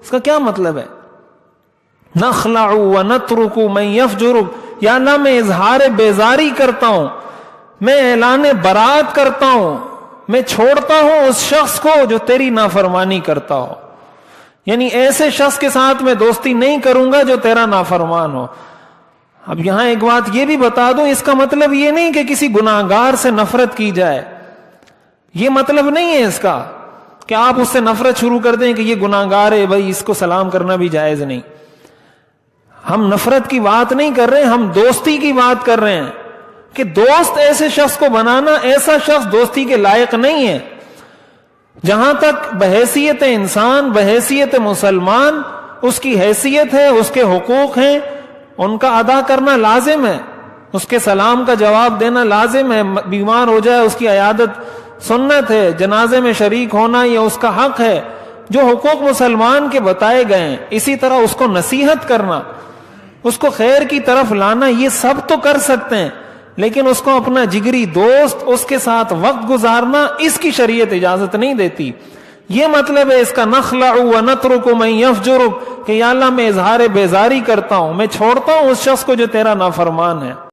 اس کا کیا مطلب ہے؟ نخلع ونترک من یفجرک، یا اللہ میں اظہار بیزاری کرتا ہوں، میں اعلان برات کرتا ہوں، میں چھوڑتا ہوں اس شخص کو جو تیری نافرمانی کرتا ہو. یعنی ایسے شخص کے ساتھ میں دوستی نہیں کروں گا جو تیرا نافرمان ہو. اب یہاں ایک بات یہ بھی بتا دوں، اس کا مطلب یہ نہیں کہ کسی گناہگار سے نفرت کی جائے، یہ مطلب نہیں ہے اس کا کہ آپ اس سے نفرت شروع کر دیں کہ یہ گناہگار ہے بھائی اس کو سلام کرنا بھی جائز نہیں. ہم نفرت کی بات نہیں کر رہے، ہم دوستی کی بات کر رہے ہیں کہ دوست ایسے شخص کو بنانا، ایسا شخص دوستی کے لائق نہیں ہے. جہاں تک بحیثیت انسان، بحیثیت مسلمان اس کی حیثیت ہے، اس کے حقوق ہیں، ان کا ادا کرنا لازم ہے، اس کے سلام کا جواب دینا لازم ہے. بیمار ہو جائے اس کی عیادت سنت ہے، جنازے میں شریک ہونا یہ اس کا حق ہے. جو حقوق مسلمان کے بتائے گئے ہیں، اسی طرح اس کو نصیحت کرنا، اس کو خیر کی طرف لانا، یہ سب تو کر سکتے ہیں، لیکن اس کو اپنا جگری دوست، اس کے ساتھ وقت گزارنا، اس کی شریعت اجازت نہیں دیتی. یہ مطلب ہے اس کا نخلع ونترک من یفجرک کہ یا اللہ میں اظہار بیزاری کرتا ہوں، میں چھوڑتا ہوں اس شخص کو جو تیرا نافرمان ہے.